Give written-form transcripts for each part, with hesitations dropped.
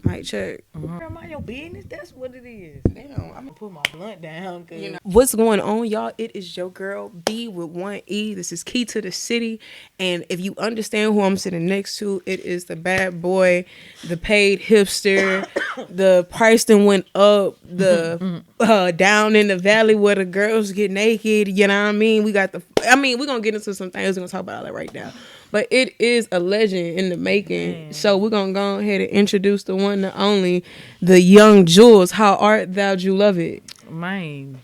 Mic check. Mind your business. That's what it is. Damn, I'm gonna put my blunt down. You know what's going on, y'all? It is your girl B with one E. This is Key to the City, and if you understand who I'm sitting next to, it is the bad boy, the paid hipster, the price that went up, the down in the valley where the girls get naked. You know what I mean? We're gonna get into some things. We're gonna talk about all that right now. But it is a legend in the making. Man. So we're gonna go ahead and introduce the one, the only, the young Jewelz. How art thou, you love it? Man,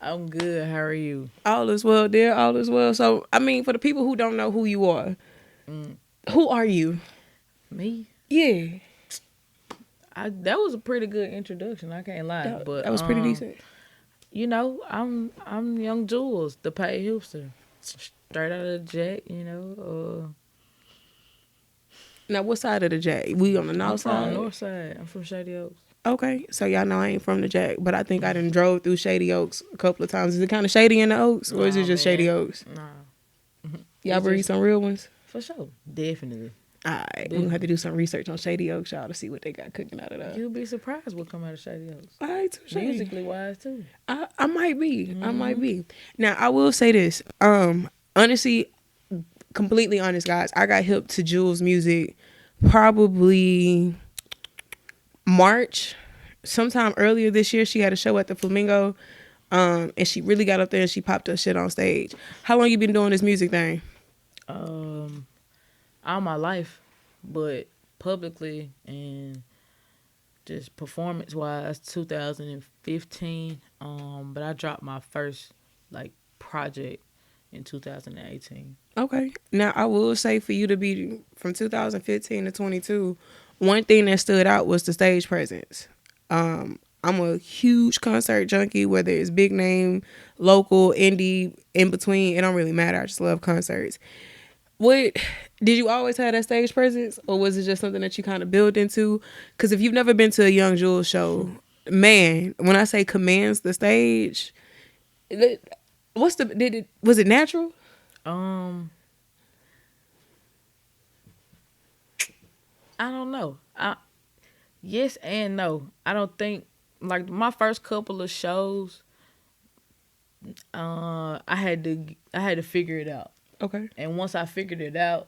I'm good. How are you? All is well, dear. All is well. So, I mean, for the people who don't know who you are, who are you? Me? Yeah. That was a pretty good introduction. I can't lie. That was pretty decent. You know, I'm young Jewelz, the paid hipster, straight out of the jack. You know. Now, what side of the jack? We on the north I'm side? from the north side. I'm from Shady Oaks. Okay, so y'all know I ain't from the jack, but I think I done drove through Shady Oaks a couple of times. Is it kind of shady in the Oaks, or is it just Shady Oaks? Nah. Y'all breed some real ones? For sure. Definitely. All right, we're gonna have to do some research on Shady Oaks, y'all, to see what they got cooking out of that. You'll be surprised what come out of Shady Oaks. All right, touche. Musically wise too. I might be. I might be. Now, I will say this. Honestly, completely honest, guys, I got hip to Jewelz music probably March. Sometime earlier this year, she had a show at the Flamingo, and she really got up there and she popped her shit on stage. How long you been doing this music thing? All my life, but publicly and just performance wise, 2015. But I dropped my first project in 2018. Okay. Now, I will say for you to be from 2015 to 22, one thing that stood out was the stage presence. I'm a huge concert junkie, whether it's big name, local, indie, in between. It don't really matter. I just love concerts. What did you always have that stage presence, or was it just something that you kind of built into? Because if you've never been to a Young Jewelz show, man, when I say commands the stage, was it natural? I don't know. Yes and no. I don't think my first couple of shows. I had to figure it out. Okay. And once I figured it out,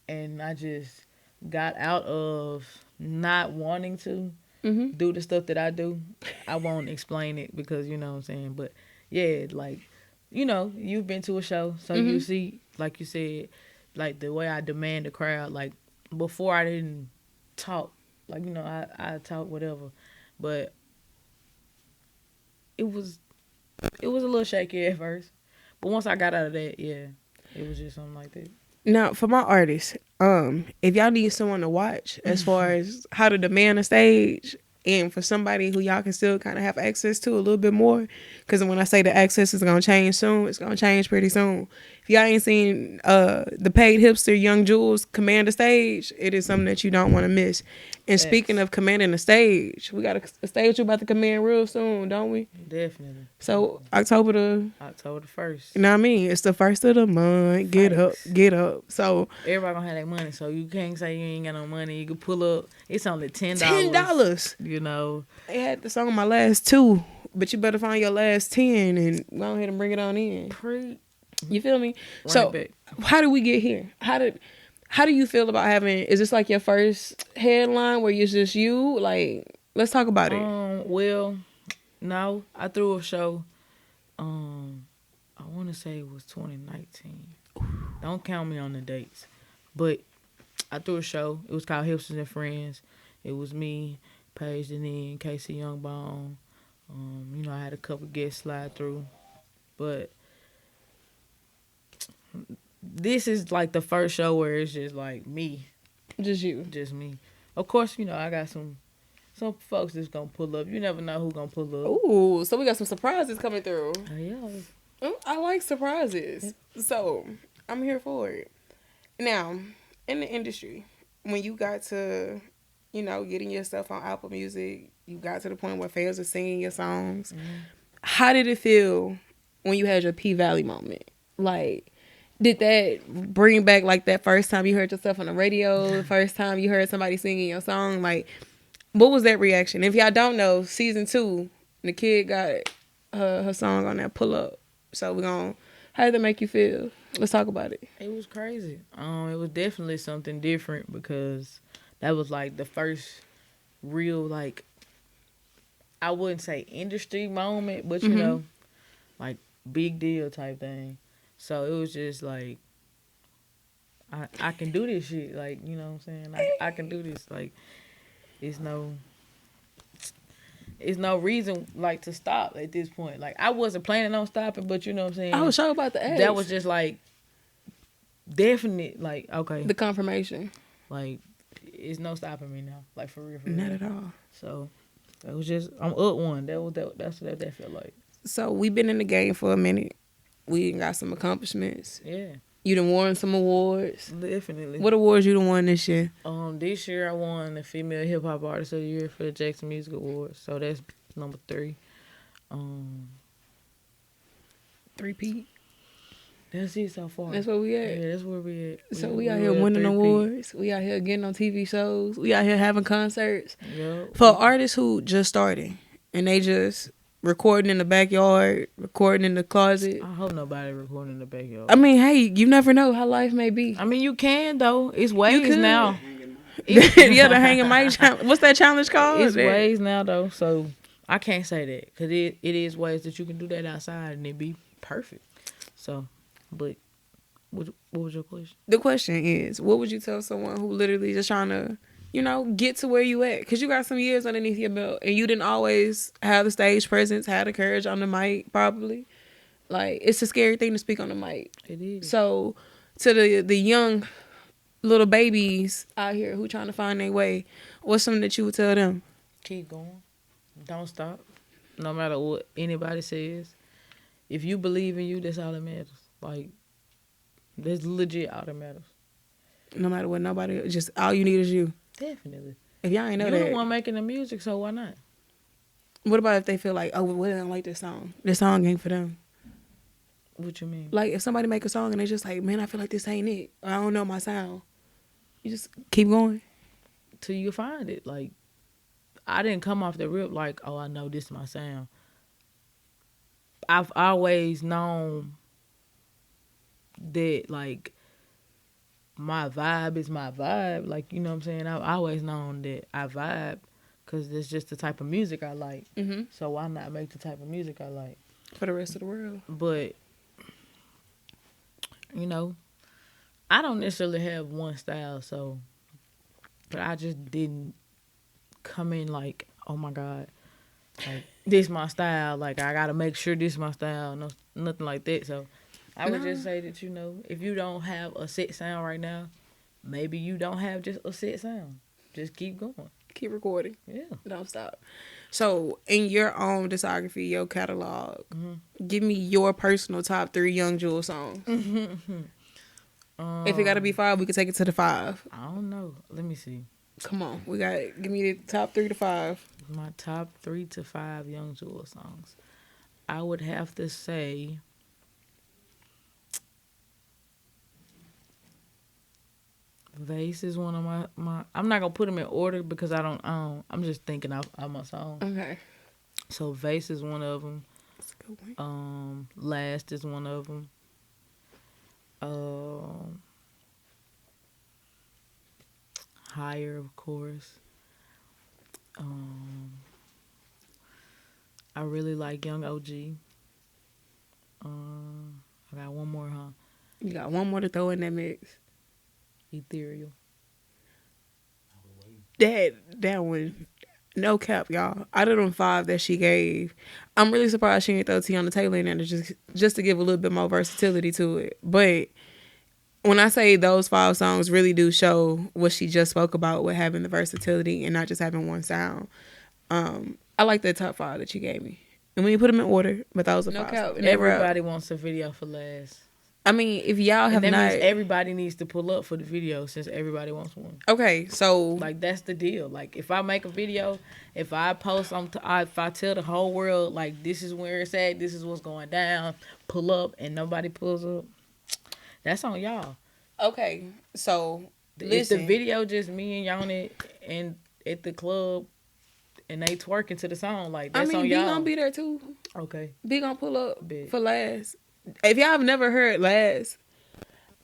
and I just got out of not wanting to do the stuff that I do, I won't explain it because you know what I'm saying. But yeah, you've been to a show, so you see, like you said, the way I demand the crowd. Before I didn't talk. I talk whatever, but it was a little shaky at first. But once I got out of that, yeah, it was just something like that. Now, for my artists, if y'all need someone to watch as far as how to demand a stage, and for somebody who y'all can still kind of have access to a little bit more, because when I say the access is gonna change soon, it's gonna change pretty soon. If y'all ain't seen the paid hipster Young Jewelz command the stage, it is something that you don't want to miss. And speaking of commanding the stage, we got a stage we're about to command real soon, don't we? Definitely. So October the 1st. You know what I mean? It's the first of the month. Get up. So everybody gonna have that money, so you can't say you ain't got no money. You can pull up. It's only $10. $10. You know. They had the song on my last 2, but you better find your last 10 and go ahead and bring it on in. You feel me? So how did we get here? How do you feel about having? Is this like your first headline where it's just you? Let's talk about it. Well, no, I threw a show. I want to say it was 2019. Don't count me on the dates, but I threw a show. It was called Hipsters and Friends. It was me, Paige Deneen, Casey Youngbone. I had a couple guests slide through, but this is the first show where it's just me. Just you. Just me. Of course, I got some folks that's gonna pull up. You never know who's gonna pull up. Ooh, so we got some surprises coming through. Yeah. I like surprises. So I'm here for it. Now, in the industry, when you got to, getting yourself on Apple Music, you got to the point where fans are singing your songs. How did it feel when you had your P Valley moment? Did that bring back like that first time you heard yourself on the radio, the first time you heard somebody singing your song? Like, what was that reaction? If y'all don't know, season 2, the kid got her song on that Pull Up. So we're going to, how did that make you feel? Let's talk about it. It was crazy. It was definitely something different because that was like the first real, like, I wouldn't say industry moment, but you know, like big deal type thing. So it was just like, I can do this shit. Like, you know what I'm saying? I can do this. Like, it's no reason like to stop at this point. Like, I wasn't planning on stopping, but you know what I'm saying? I was sure about the ask. That was just like definite. Like, okay, the confirmation. Like, it's no stopping me now. Like, for real. Not at all. So it was just, I'm up one. That's what that felt like. So we've been in the game for a minute. We got some accomplishments. Yeah. You done won some awards. Definitely. What awards you done won this year? This year I won the Female Hip Hop Artist of the Year for the Jackson Music Awards. So that's number 3. 3P. That's it so far. That's where we at. Yeah, that's where we at. So we out here winning awards. We out here getting on TV shows. We out here having concerts. Yep. For artists who just starting and they just recording in the backyard, recording in the closet. I hope nobody recording in the backyard. I mean, hey, you never know how life may be. I mean, you can though. It's ways now. Yeah, the hanging mic challenge. What's that challenge called? It's ways now though. So I can't say that because it is ways that you can do that outside and it be perfect. So, but what was your question? The question is, what would you tell someone who literally just trying to, you know, get to where you at? Because you got some years underneath your belt and you didn't always have the stage presence, have the courage on the mic, probably. Like, it's a scary thing to speak on the mic. It is. So, to the young little babies out here who trying to find their way, what's something that you would tell them? Keep going. Don't stop. No matter what anybody says. If you believe in you, that's all that matters. Like, that's legit all that matters. No matter what nobody, just all you need is you. Definitely. If y'all ain't know that. You're the one making the music, so why not? What about if they feel like, oh, well, they don't like this song? This song ain't for them. What you mean? Like, if somebody make a song and they just like, man, I feel like this ain't it. Or I don't know my sound. You just keep going. Till you find it. Like, I didn't come off the rip like, oh, I know this is my sound. I've always known that, like, my vibe is my vibe. Like, you know what I'm saying? I've always known that I vibe because it's just the type of music I like. Mm-hmm. So why not make the type of music I like? For the rest of the world. But, you know, I don't necessarily have one style, so, but I just didn't come in like, oh my God, like, this my style. Like, I got to make sure this my style. No, nothing like that. So I would just say that, you know, if you don't have a set sound right now, maybe you don't have just a set sound. Just keep going. Keep recording. Yeah. Don't stop. So, in your own discography, your catalog, give me your personal top 3 Young Jewelz songs. If it got to be 5, we could take it to the 5. I don't know. Let me see. Come on. Give me the top 3 to 5. My top 3 to 5 Young Jewelz songs. I would have to say Vase is one of my I'm not going to put them in order because I'm just thinking of my songs. Okay. So Vase is one of them. That's a good one. Last is one of them. Higher, of course. I really like Young OG. I got one more, huh? You got one more to throw in that mix. Ethereal. That one, no cap, y'all. Out of them 5 that she gave, I'm really surprised she didn't throw Tiana Taylor in there just to give a little bit more versatility to it. But when I say those 5 songs really do show what she just spoke about with having the versatility and not just having one sound, I like the top 5 that you gave me. And when you put them in order, but those are 5 songs. Everybody wants a video for last. I mean, if y'all have and that not... means everybody needs to pull up for the video since everybody wants one. Okay, so... Like, that's the deal. Like, if I make a video, if I post, if I tell the whole world, like, this is where it's at, this is what's going down, pull up, and nobody pulls up, That's on y'all. Okay, so If the listen. video just me and Yoni and at the club and they twerking to the song, like that's on B y'all. gonna be there too. Okay. B gonna pull up Bet. for Last. If y'all have never heard Last,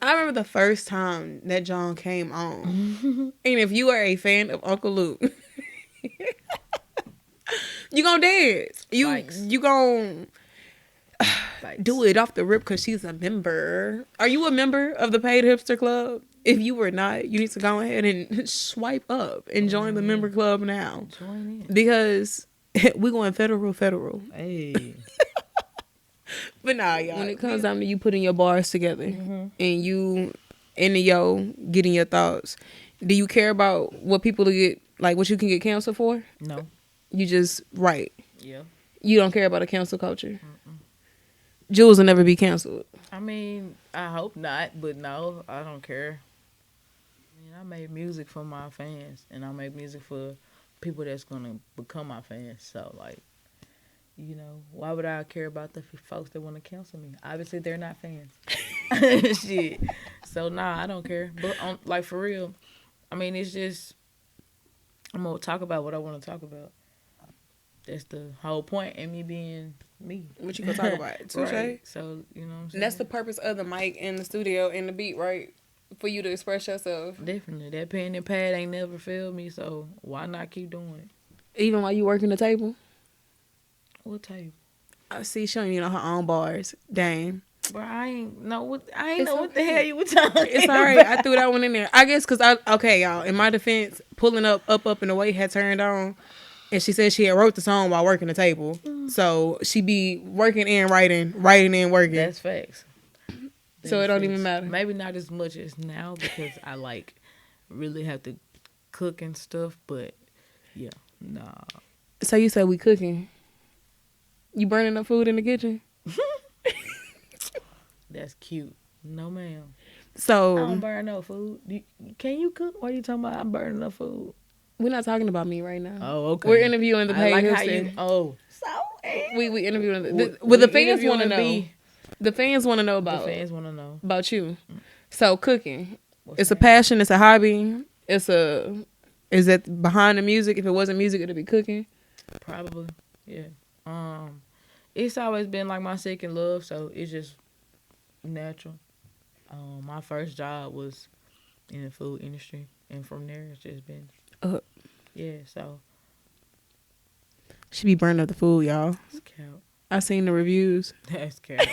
I remember the first time that John came on. And if you are a fan of Uncle Luke, you gonna dance. You gonna do it off the rip because she's a member. Are you a member of the Paid Hipster Club? If you were not, you need to go ahead and swipe up and join the member club now. Join in. Because we going federal. Hey. But nah, y'all. When it comes down to you putting your bars together and you into getting your thoughts, do you care about what people get, like what you can get canceled for? No. You just write. Yeah. You don't care about a cancel culture. Jewelz will never be canceled. I mean, I hope not, but no, I don't care. I mean, I make music for my fans, and I make music for people that's gonna become my fans. So, like, you know, why would I care about the folks that want to cancel me? Obviously, they're not fans. Shit. So, nah, I don't care. But, like, for real, I mean, it's just, I'm gonna talk about what I want to talk about. That's the whole point, and me being me. What you gonna talk about? Touche. Right. So, you know what I'm saying? And that's the purpose of the mic and the studio and the beat, right? For you to express yourself. Definitely. That pen and pad ain't never failed me, so why not keep doing it? Even while you working the table? What table? I see she don't even know her own bars. Dang. Bro, I ain't know what the okay. hell you were talking It's all right. I threw that one in there. I guess because okay, y'all, in my defense, pulling up and the weight had turned on. And she said she had wrote the song while working the table. So she be working and writing and working. That's facts. So it don't even matter. Maybe not as much as now because I like really have to cook and stuff, but yeah, nah. So you said we cooking. You burning up food in the kitchen? That's cute. No, ma'am. So I don't burn no food. Can you cook? What are you talking about? I'm burning up food. We're not talking about me right now. Oh, okay. We're interviewing the Paid Hipster. We interviewing the fans want to know. The fans want to know about. The fans want to know about you. So cooking, it's a passion. It's a hobby. Is it behind the music? If it wasn't music, it'd be cooking. Probably, yeah. It's always been like my second love, so it's just natural. My first job was in the food industry, and from there it's just been. Yeah, so. She be burning up the food, y'all. That's cap. I seen the reviews. That's cap.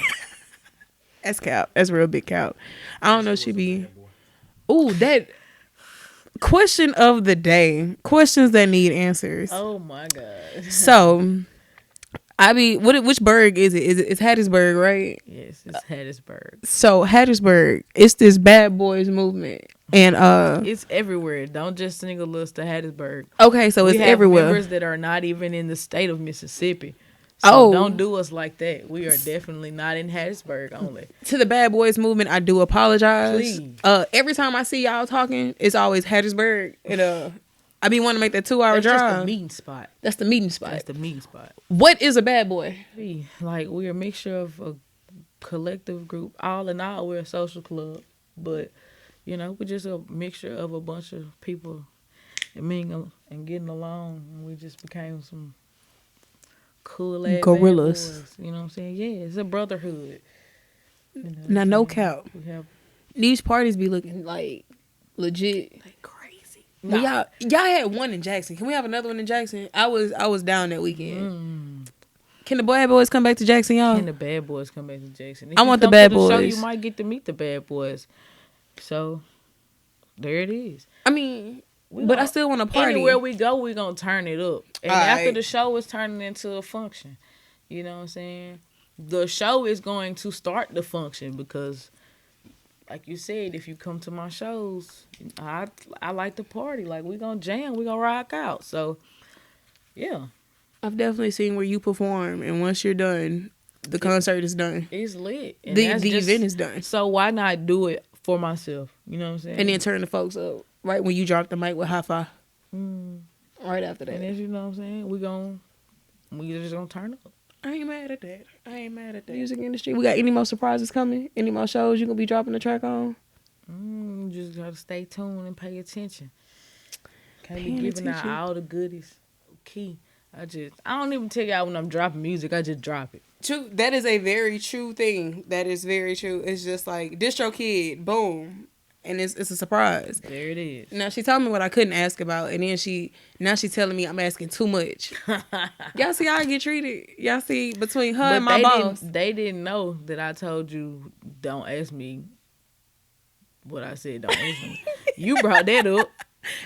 That's cap. That's real big cap. I don't know. She be. Ooh, that question of the day. Questions that need answers. Oh my god. So, which burg is it? It's Hattiesburg, right? Yes, it's Hattiesburg. So Hattiesburg, it's this bad boys movement. And it's everywhere. Don't just single us to Hattiesburg. Okay, so it's everywhere. Members that are not even in the state of Mississippi. So don't do us like that. We are definitely not in Hattiesburg only. To the bad boys movement, I do apologize. Please. Every time I see y'all talking, it's always Hattiesburg. And I be wanting to make that 2-hour drive. That's the meeting spot. That's the meeting spot. That's the meeting spot. What is a bad boy? We're a mixture of a collective group. All in all, we're a social club. But, you know, we're just a mixture of a bunch of people mingling and getting along. And we just became some cool ass gorillas. Bad boys. You know what I'm saying? Yeah, it's a brotherhood. You know now, no cap. We have these parties be looking like legit. Like crazy. Well, y'all had one in Jackson. Can we have another one in Jackson? I was down that weekend. Can the bad boys come back to Jackson, y'all? Can the bad boys come back to Jackson? If I want the bad boys. Show, you might get to meet the bad boys. So there it is. I mean, but I still want to party. Anywhere we go, we're going to turn it up. And after the show is turning into a function. You know what I'm saying? The show is going to start the function because, like you said, if you come to my shows, I like to party. Like, we going to jam. We going to rock out. So, yeah. I've definitely seen where you perform. And once you're done, the concert is done. It's lit. And the event is done. So why not do it for myself? You know what I'm saying? And then turn the folks up. Right when you drop the mic with high-five. Right after that. And then, you know what I'm saying? We just gonna turn up. I ain't mad at that. I ain't mad at that. Music industry. We got any more surprises coming? Any more shows you gonna be dropping the track on? Just gotta stay tuned and pay attention. Can't be giving out all the goodies. Key. I don't even tell y'all when I'm dropping music. I just drop it. True. That is a very true thing. That is very true. It's just like DistroKid, boom, and it's a surprise. There it is. Now she told me what I couldn't ask about, and then she telling me I'm asking too much. Y'all see how I get treated? Y'all see between her and my boss? They didn't know that I told you don't ask me what I said. Don't ask me. You brought that up.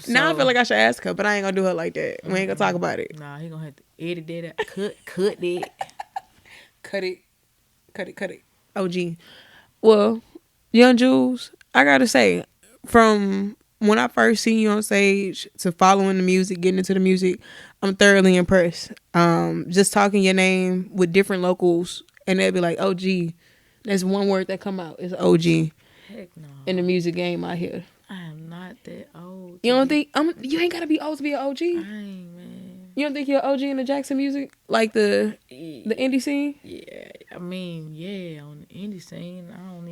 So, now I feel like I should ask her, but I ain't gonna do her like that. We ain't gonna talk about it. Nah, he gonna have to edit that out. Cut it. Cut it. OG. Well, Young Jewelz, I gotta say, from when I first seen you on stage to following the music, getting into the music, I'm thoroughly impressed. Just talking your name with different locals, and they'll be like, OG. There's one word that come out. It's OG. Heck no. In the music game out here. I am not that old. You don't think you ain't gotta be old to be an OG? I ain't, man. You don't think you're an OG in the Jackson music, like the indie scene? Yeah, I mean, yeah, on the indie scene, I don't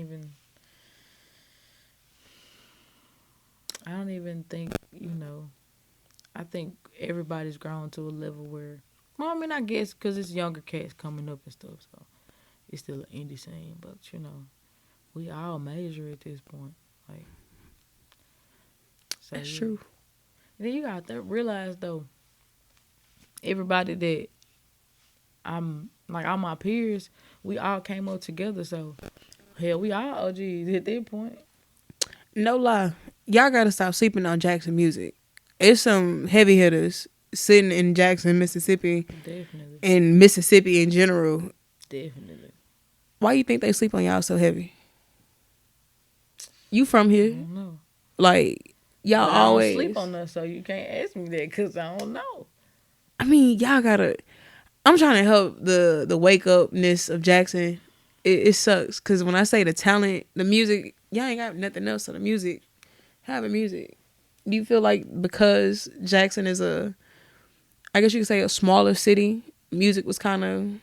even think, I think everybody's grown to a level where, well, I mean, I guess because it's younger cats coming up and stuff, so it's still an indie scene, but we all major at this point, like. So, that's true. And then you gotta realize though, everybody that I'm like all my peers, we all came up together. So hell, we all OGs at that point. No lie, y'all gotta stop sleeping on Jackson music. It's some heavy hitters sitting in Jackson, Mississippi, Definitely, and Mississippi in general. Definitely. Why you think they sleep on y'all so heavy? You from here? I don't know. Like. Y'all always sleep on us, so you can't ask me that because I don't know. I mean, y'all gotta. I'm trying to help the wake upness of Jackson. It sucks because when I say the talent, the music, y'all ain't got nothing else. So the music, having music. Do you feel like because Jackson is I guess you could say a smaller city, music was kind of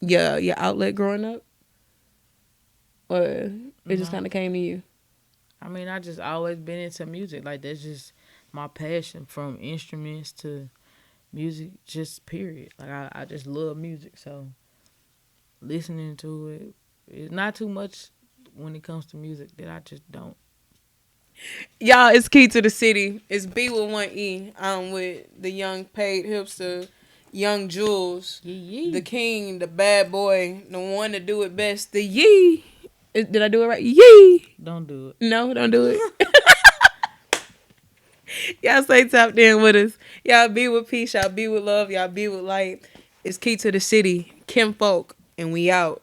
your outlet growing up, or it just kind of came to you? I mean, I just always been into music. Like, that's just my passion, from instruments to music, just period. Like, I just love music. So, listening to it, it's not too much when it comes to music that I just don't. Y'all, it's Key to the City. It's B with one E. I'm with the young paid hipster, Young Jewelz, the king, the bad boy, the one to do it best, the Yee. Did I do it right? Yee! Don't do it. No, don't do it. Y'all stay tapped in with us. Y'all be with peace. Y'all be with love. Y'all be with light. It's Key to the City. Kim Folk. And we out.